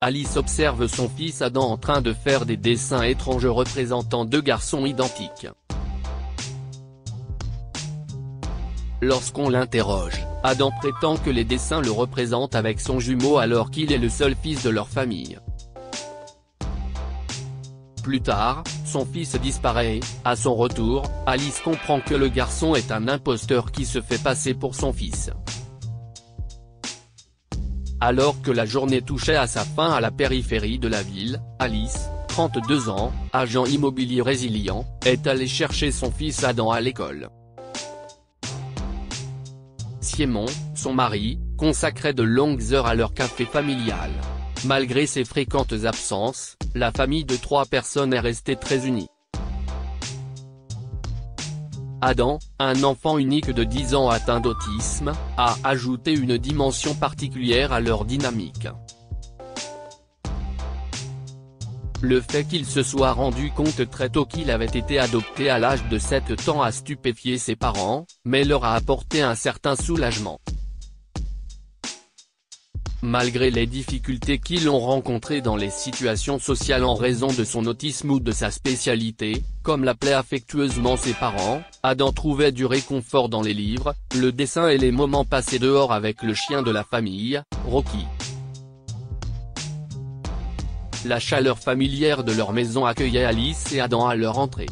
Alice observe son fils Adam en train de faire des dessins étranges représentant deux garçons identiques. Lorsqu'on l'interroge, Adam prétend que les dessins le représentent avec son jumeau alors qu'il est le seul fils de leur famille. Plus tard, son fils disparaît. À son retour, Alice comprend que le garçon est un imposteur qui se fait passer pour son fils. Alors que la journée touchait à sa fin à la périphérie de la ville, Alice, 32 ans, agent immobilier résilient, est allée chercher son fils Adam à l'école. Simon, son mari, consacrait de longues heures à leur café familial. Malgré ses fréquentes absences, la famille de 3 personnes est restée très unie. Adam, un enfant unique de 10 ans atteint d'autisme, a ajouté une dimension particulière à leur dynamique. Le fait qu'il se soit rendu compte très tôt qu'il avait été adopté à l'âge de 7 ans a stupéfié ses parents, mais leur a apporté un certain soulagement. Malgré les difficultés qu'ils ont rencontrées dans les situations sociales en raison de son autisme ou de sa spécialité, comme l'appelaient affectueusement ses parents, Adam trouvait du réconfort dans les livres, le dessin et les moments passés dehors avec le chien de la famille, Rocky. La chaleur familière de leur maison accueillait Alice et Adam à leur entrée.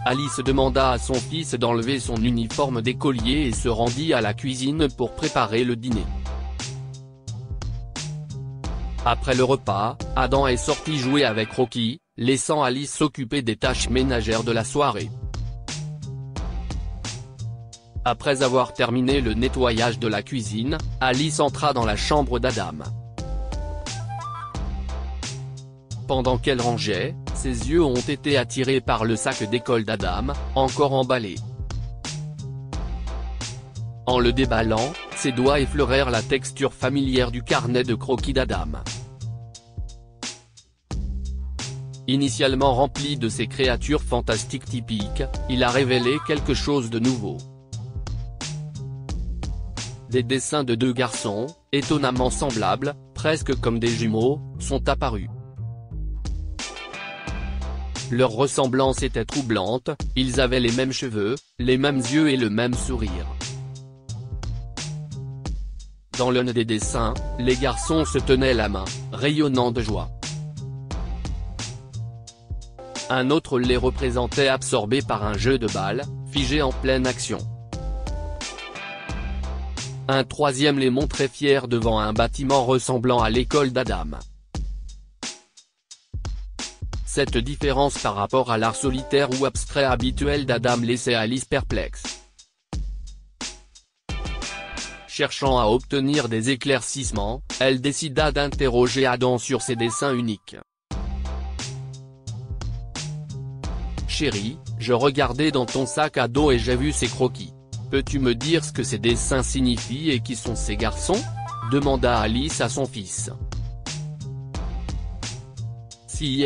Alice demanda à son fils d'enlever son uniforme d'écolier et se rendit à la cuisine pour préparer le dîner. Après le repas, Adam est sorti jouer avec Rocky, laissant Alice s'occuper des tâches ménagères de la soirée. Après avoir terminé le nettoyage de la cuisine, Alice entra dans la chambre d'Adam. Pendant qu'elle rangeait, ses yeux ont été attirés par le sac d'école d'Adam, encore emballé. En le déballant, ses doigts effleurèrent la texture familière du carnet de croquis d'Adam. Initialement rempli de ces créatures fantastiques typiques, il a révélé quelque chose de nouveau. Des dessins de 2 garçons, étonnamment semblables, presque comme des jumeaux, sont apparus. Leur ressemblance était troublante, ils avaient les mêmes cheveux, les mêmes yeux et le même sourire. Dans l'un des dessins, les garçons se tenaient la main, rayonnant de joie. Un autre les représentait absorbés par un jeu de balle, figés en pleine action. Un troisième les montrait fiers devant un bâtiment ressemblant à l'école d'Adam. Cette différence par rapport à l'art solitaire ou abstrait habituel d'Adam laissait Alice perplexe. Cherchant à obtenir des éclaircissements, elle décida d'interroger Adam sur ses dessins uniques. « Chérie, je regardais dans ton sac à dos et j'ai vu ces croquis. Peux-tu me dire ce que ces dessins signifient et qui sont ces garçons ?» demanda Alice à son fils. «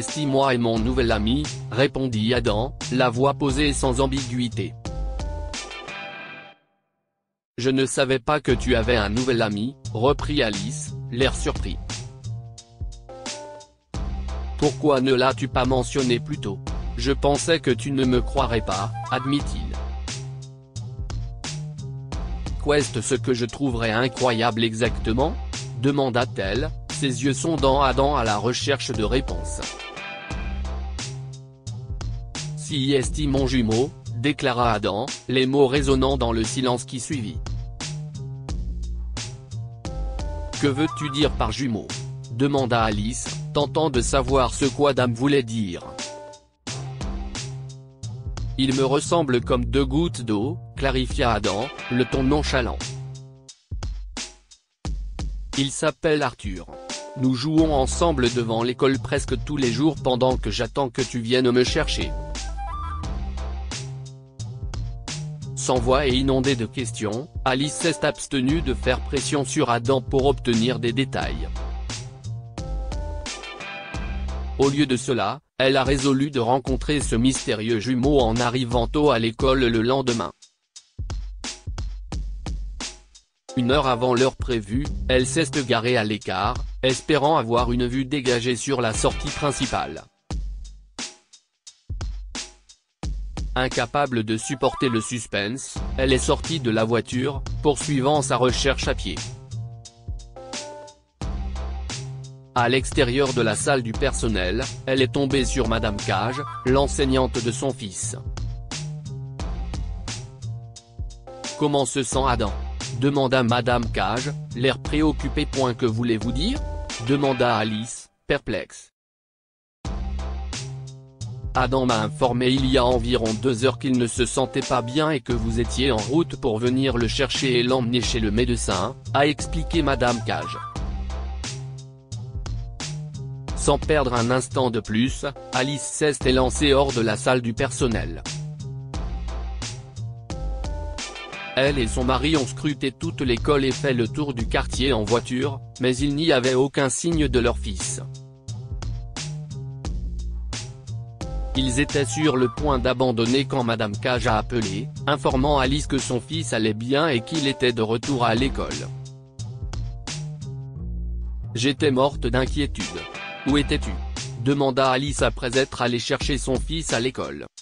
Si moi et mon nouvel ami, » répondit Adam, la voix posée sans ambiguïté. « Je ne savais pas que tu avais un nouvel ami, » reprit Alice, l'air surpris. « Pourquoi ne l'as-tu pas mentionné plus tôt ? Je pensais que tu ne me croirais pas, » admit-il. « Qu'est-ce ce que je trouverais incroyable exactement ? » demanda-t-elle, ses yeux sondant Adam à la recherche de réponses. « Si mon jumeau, » déclara Adam, les mots résonnant dans le silence qui suivit. « Que veux-tu dire par jumeau ? » demanda Alice, tentant de savoir ce qu'Adam voulait dire. « Il me ressemble comme 2 gouttes d'eau, » clarifia Adam, le ton nonchalant. « Il s'appelle Arthur. Nous jouons ensemble devant l'école presque tous les jours pendant que j'attends que tu viennes me chercher. » Sans voix et inondée de questions, Alice s'est abstenue de faire pression sur Adam pour obtenir des détails. Au lieu de cela, elle a résolu de rencontrer ce mystérieux jumeau en arrivant tôt à l'école le lendemain. 1 heure avant l'heure prévue, elle s'est garée à l'écart, espérant avoir une vue dégagée sur la sortie principale. Incapable de supporter le suspense, elle est sortie de la voiture, poursuivant sa recherche à pied. À l'extérieur de la salle du personnel, elle est tombée sur Madame Cage, l'enseignante de son fils. « Comment se sent Adam ?» demanda Madame Cage, l'air préoccupé. « Que voulez-vous dire ?» demanda Alice, perplexe. Adam m'a informé il y a environ 2 heures qu'il ne se sentait pas bien et que vous étiez en route pour venir le chercher et l'emmener chez le médecin, a expliqué Madame Cage. Sans perdre un instant de plus, Alice s'est élancée hors de la salle du personnel. Elle et son mari ont scruté toute l'école et fait le tour du quartier en voiture, mais il n'y avait aucun signe de leur fils. Ils étaient sur le point d'abandonner quand Madame Cage a appelé, informant Alice que son fils allait bien et qu'il était de retour à l'école. « J'étais morte d'inquiétude. Où étais-tu » demanda Alice après être allée chercher son fils à l'école. «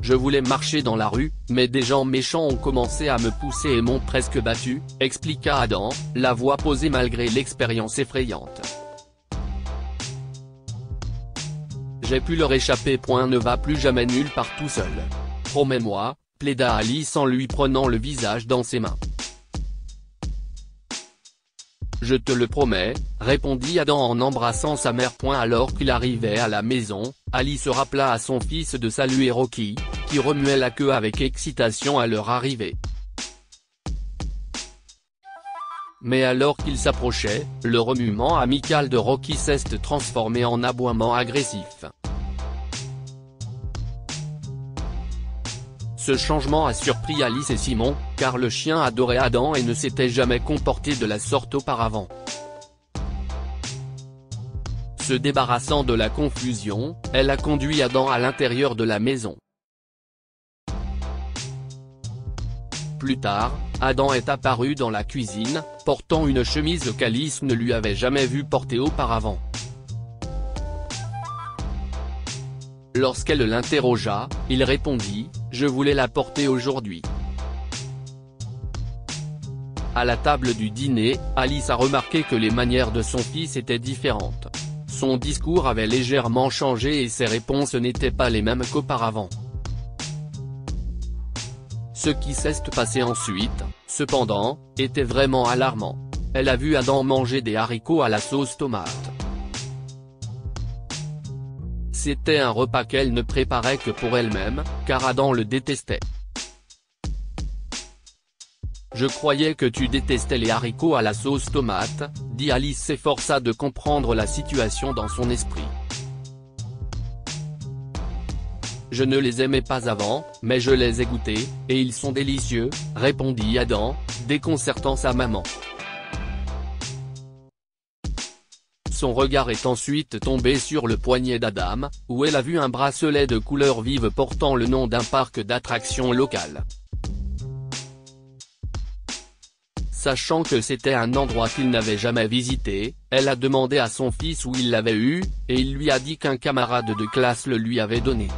Je voulais marcher dans la rue, mais des gens méchants ont commencé à me pousser et m'ont presque battu, » expliqua Adam, la voix posée malgré l'expérience effrayante. « J'ai pu leur échapper. Ne va plus jamais nulle part tout seul. Promets-moi, » plaida Alice en lui prenant le visage dans ses mains. « Je te le promets, » répondit Adam en embrassant sa mère. Alors qu'il arrivait à la maison, Alice rappela à son fils de saluer Rocky, qui remuait la queue avec excitation à leur arrivée. Mais alors qu'il s'approchait, le remuement amical de Rocky s'est transformé en aboiement agressif. Ce changement a surpris Alice et Simon, car le chien adorait Adam et ne s'était jamais comporté de la sorte auparavant. Se débarrassant de la confusion, elle a conduit Adam à l'intérieur de la maison. Plus tard, Adam est apparu dans la cuisine, portant une chemise qu'Alice ne lui avait jamais vu porter auparavant. Lorsqu'elle l'interrogea, il répondit « Je voulais la porter aujourd'hui ». À la table du dîner, Alice a remarqué que les manières de son fils étaient différentes. Son discours avait légèrement changé et ses réponses n'étaient pas les mêmes qu'auparavant. Ce qui s'est passé ensuite, cependant, était vraiment alarmant. Elle a vu Adam manger des haricots à la sauce tomate. C'était un repas qu'elle ne préparait que pour elle-même, car Adam le détestait. « Je croyais que tu détestais les haricots à la sauce tomate », dit Alice s'efforça de comprendre la situation dans son esprit. « Je ne les aimais pas avant, mais je les ai goûtés, et ils sont délicieux », répondit Adam, déconcertant sa maman. Son regard est ensuite tombé sur le poignet d'Adam, où elle a vu un bracelet de couleur vive portant le nom d'un parc d'attractions local. Sachant que c'était un endroit qu'il n'avait jamais visité, elle a demandé à son fils où il l'avait eu, et il lui a dit qu'un camarade de classe le lui avait donné.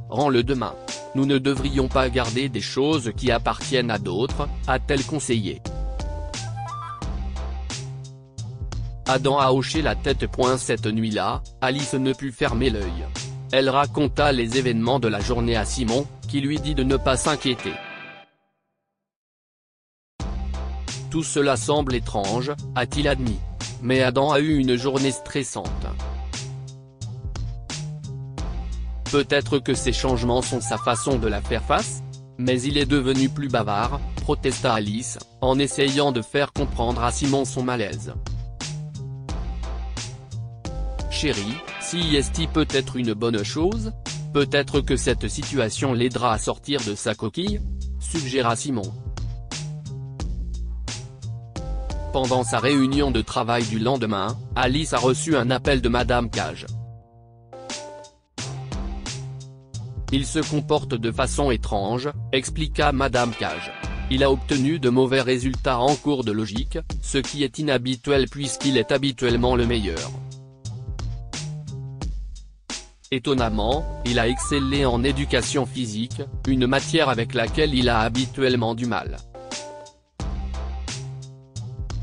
Rends-le demain. Nous ne devrions pas garder des choses qui appartiennent à d'autres, a-t-elle conseillé. Adam a hoché la tête. Cette nuit-là, Alice ne put fermer l'œil. Elle raconta les événements de la journée à Simon, qui lui dit de ne pas s'inquiéter. Tout cela semble étrange, a-t-il admis. Mais Adam a eu une journée stressante. Peut-être que ces changements sont sa façon de la faire face ? Mais il est devenu plus bavard, protesta Alice, en essayant de faire comprendre à Simon son malaise. Chérie, si est peut être une bonne chose ? Peut-être que cette situation l'aidera à sortir de sa coquille ? Suggéra Simon. Pendant sa réunion de travail du lendemain, Alice a reçu un appel de Madame Cage. Il se comporte de façon étrange, expliqua Madame Cage. Il a obtenu de mauvais résultats en cours de logique, ce qui est inhabituel puisqu'il est habituellement le meilleur. Étonnamment, il a excellé en éducation physique, une matière avec laquelle il a habituellement du mal.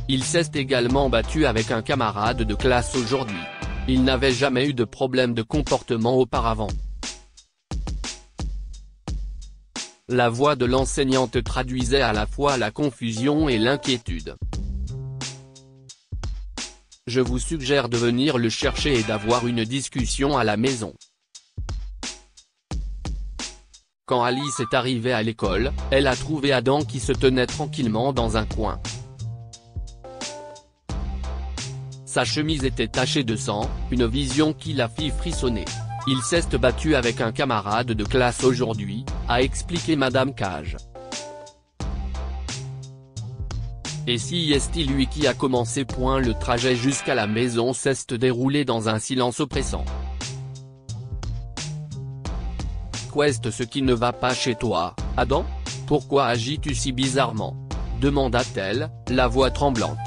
Il s'est également battu avec un camarade de classe aujourd'hui. Il n'avait jamais eu de problème de comportement auparavant. La voix de l'enseignante traduisait à la fois la confusion et l'inquiétude. Je vous suggère de venir le chercher et d'avoir une discussion à la maison. Quand Alice est arrivée à l'école, elle a trouvé Adam qui se tenait tranquillement dans un coin. Sa chemise était tachée de sang, une vision qui la fit frissonner. Il s'est battu avec un camarade de classe aujourd'hui, a expliqué Madame Cage. Et si est lui qui a commencé. Le trajet jusqu'à la maison s'est déroulé dans un silence oppressant. Qu'est ce qui ne va pas chez toi, Adam? Pourquoi agis-tu si bizarrement? Demanda-t-elle, la voix tremblante.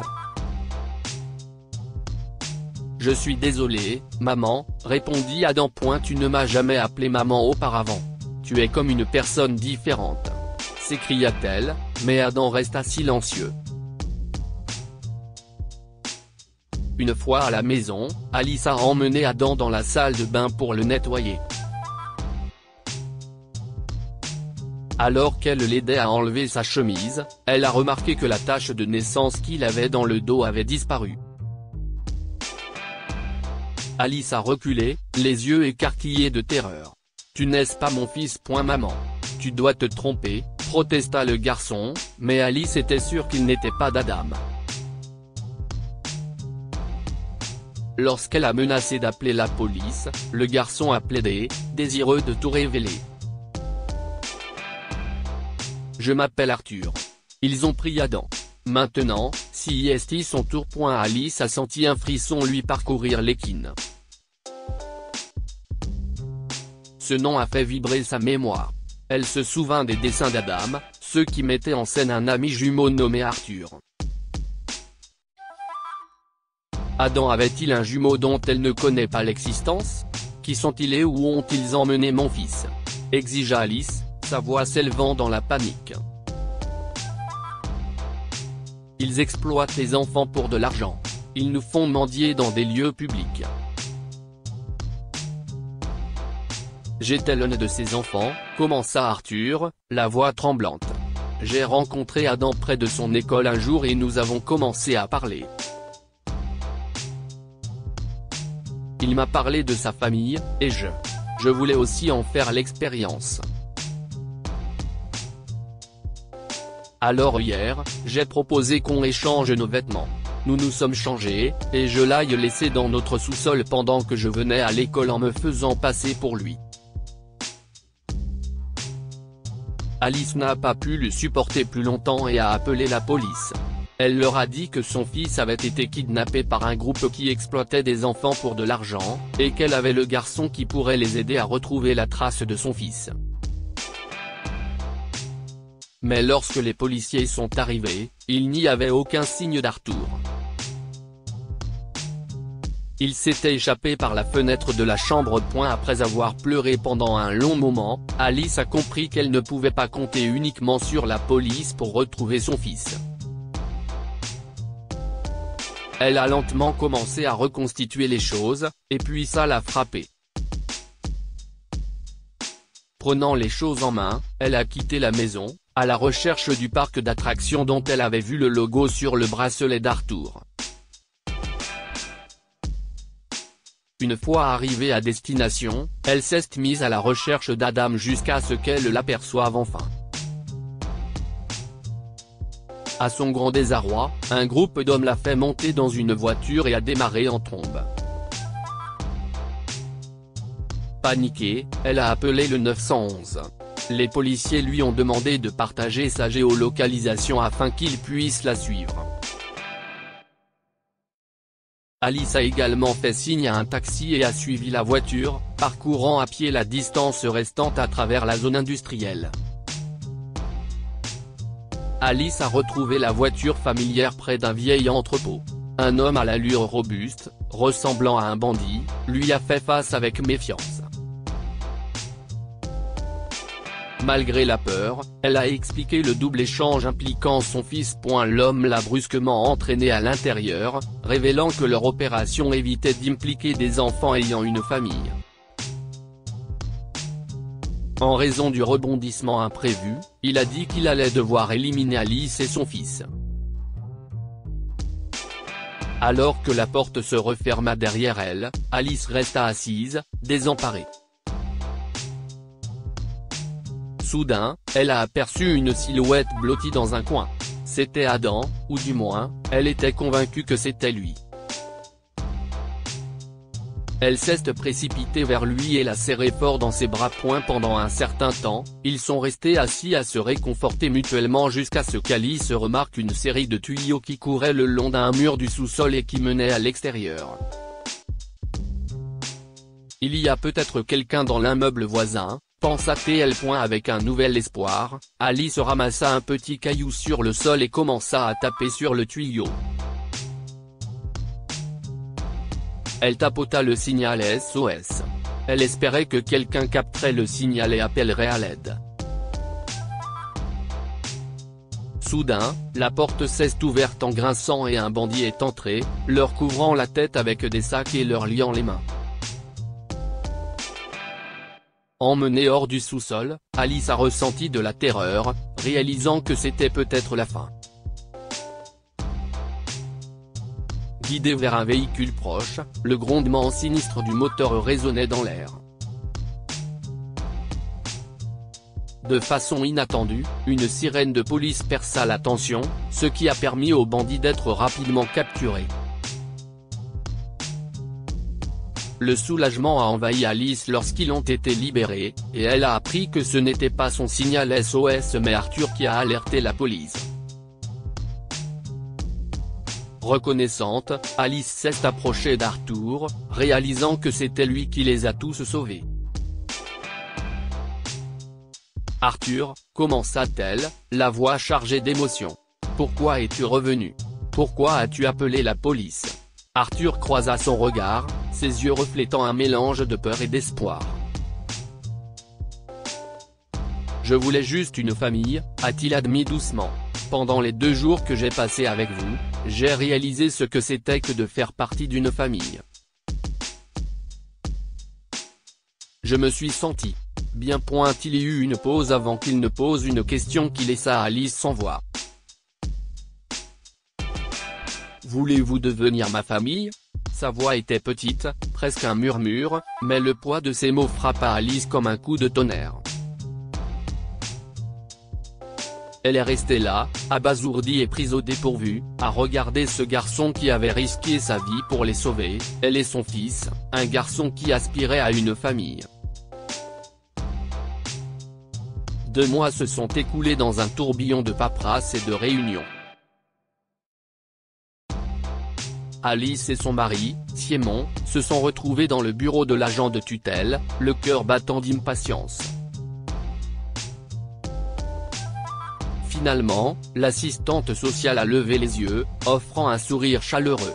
Je suis désolé, maman, répondit Adam. Tu ne m'as jamais appelé maman auparavant. Tu es comme une personne différente. S'écria-t-elle, mais Adam resta silencieux. Une fois à la maison, Alice a emmené Adam dans la salle de bain pour le nettoyer. Alors qu'elle l'aidait à enlever sa chemise, elle a remarqué que la tache de naissance qu'il avait dans le dos avait disparu. Alice a reculé, les yeux écarquillés de terreur. « Tu n'es pas mon fils. Maman. Tu dois te tromper », protesta le garçon, mais Alice était sûre qu'il n'était pas d'Adam. Lorsqu'elle a menacé d'appeler la police, le garçon a plaidé, désireux de tout révéler. « Je m'appelle Arthur. » Ils ont pris Adam. Maintenant, si est son tour. Alice a senti un frisson lui parcourir l'équine. Ce nom a fait vibrer sa mémoire. Elle se souvint des dessins d'Adam, ceux qui mettaient en scène un ami jumeau nommé Arthur. Adam avait-il un jumeau dont elle ne connaît pas l'existence? Qui sont-ils et où ont-ils emmené mon fils? Exigea Alice, sa voix s'élevant dans la panique. Ils exploitent les enfants pour de l'argent. Ils nous font mendier dans des lieux publics. J'étais l'aîné de ces enfants, commença Arthur, la voix tremblante. J'ai rencontré Adam près de son école un jour et nous avons commencé à parler. Il m'a parlé de sa famille, et je voulais aussi en faire l'expérience. Alors hier, j'ai proposé qu'on échange nos vêtements. Nous nous sommes changés, et je l'aille laisser dans notre sous-sol pendant que je venais à l'école en me faisant passer pour lui. Alice n'a pas pu le supporter plus longtemps et a appelé la police. Elle leur a dit que son fils avait été kidnappé par un groupe qui exploitait des enfants pour de l'argent, et qu'elle avait le garçon qui pourrait les aider à retrouver la trace de son fils. Mais lorsque les policiers sont arrivés, il n'y avait aucun signe d'Arthur. Il s'était échappé par la fenêtre de la chambre. Après avoir pleuré pendant un long moment, Alice a compris qu'elle ne pouvait pas compter uniquement sur la police pour retrouver son fils. Elle a lentement commencé à reconstituer les choses, et puis ça l'a frappée. Prenant les choses en main, elle a quitté la maison, à la recherche du parc d'attractions dont elle avait vu le logo sur le bracelet d'Arthur. Une fois arrivée à destination, elle s'est mise à la recherche d'Adam jusqu'à ce qu'elle l'aperçoive enfin. À son grand désarroi, un groupe d'hommes l'a fait monter dans une voiture et a démarré en trombe. Paniquée, elle a appelé le 911. Les policiers lui ont demandé de partager sa géolocalisation afin qu'il puisse la suivre. Alice a également fait signe à un taxi et a suivi la voiture, parcourant à pied la distance restante à travers la zone industrielle. Alice a retrouvé la voiture familière près d'un vieil entrepôt. Un homme à l'allure robuste, ressemblant à un bandit, lui a fait face avec méfiance. Malgré la peur, elle a expliqué le double échange impliquant son fils. L'homme l'a brusquement entraîné à l'intérieur, révélant que leur opération évitait d'impliquer des enfants ayant une famille. En raison du rebondissement imprévu, il a dit qu'il allait devoir éliminer Alice et son fils. Alors que la porte se referma derrière elle, Alice resta assise, désemparée. Soudain, elle a aperçu une silhouette blottie dans un coin. C'était Adam, ou du moins, elle était convaincue que c'était lui. Elle s'est précipitée vers lui et l'a serré fort dans ses bras. Pendant un certain temps, ils sont restés assis à se réconforter mutuellement jusqu'à ce qu'Alice remarque une série de tuyaux qui couraient le long d'un mur du sous-sol et qui menaient à l'extérieur. Il y a peut-être quelqu'un dans l'immeuble voisin, pensa-t-elle. Avec un nouvel espoir, Alice ramassa un petit caillou sur le sol et commença à taper sur le tuyau. Elle tapota le signal SOS. Elle espérait que quelqu'un capterait le signal et appellerait à l'aide. Soudain, la porte s'est ouverte en grinçant et un bandit est entré, leur couvrant la tête avec des sacs et leur liant les mains. Emmenée hors du sous-sol, Alice a ressenti de la terreur, réalisant que c'était peut-être la fin. Guidée vers un véhicule proche, le grondement sinistre du moteur résonnait dans l'air. De façon inattendue, une sirène de police perça la tension, ce qui a permis aux bandits d'être rapidement capturés. Le soulagement a envahi Alice lorsqu'ils ont été libérés, et elle a appris que ce n'était pas son signal SOS mais Arthur qui a alerté la police. Reconnaissante, Alice s'est approchée d'Arthur, réalisant que c'était lui qui les a tous sauvés. Arthur, commença-t-elle, la voix chargée d'émotion. Pourquoi es-tu revenu? Pourquoi as-tu appelé la police? Arthur croisa son regard, ses yeux reflétant un mélange de peur et d'espoir. Je voulais juste une famille, a-t-il admis doucement. Pendant les 2 jours que j'ai passés avec vous, j'ai réalisé ce que c'était que de faire partie d'une famille. Je me suis senti bien. Il y eut une pause avant qu'il ne pose une question qui laissa Alice sans voix. Voulez-vous devenir ma famille? Sa voix était petite, presque un murmure, mais le poids de ses mots frappa Alice comme un coup de tonnerre. Elle est restée là, abasourdie et prise au dépourvu, à regarder ce garçon qui avait risqué sa vie pour les sauver, elle et son fils, un garçon qui aspirait à une famille. 2 mois se sont écoulés dans un tourbillon de paperasse et de réunions. Alice et son mari, Simon, se sont retrouvés dans le bureau de l'agent de tutelle, le cœur battant d'impatience. Finalement, l'assistante sociale a levé les yeux, offrant un sourire chaleureux.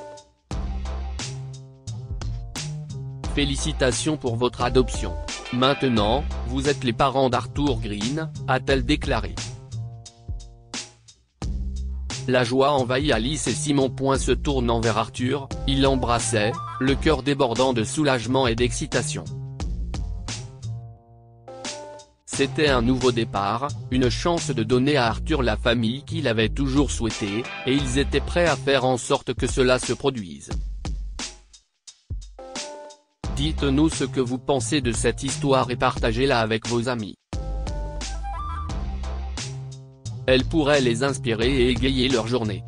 Félicitations pour votre adoption. Maintenant, vous êtes les parents d'Arthur Green, a-t-elle déclaré. La joie envahit Alice et Simon. Se tournant vers Arthur, il l'embrassait, le cœur débordant de soulagement et d'excitation. C'était un nouveau départ, une chance de donner à Arthur la famille qu'il avait toujours souhaitée, et ils étaient prêts à faire en sorte que cela se produise. Dites-nous ce que vous pensez de cette histoire et partagez-la avec vos amis. Elle pourrait les inspirer et égayer leur journée.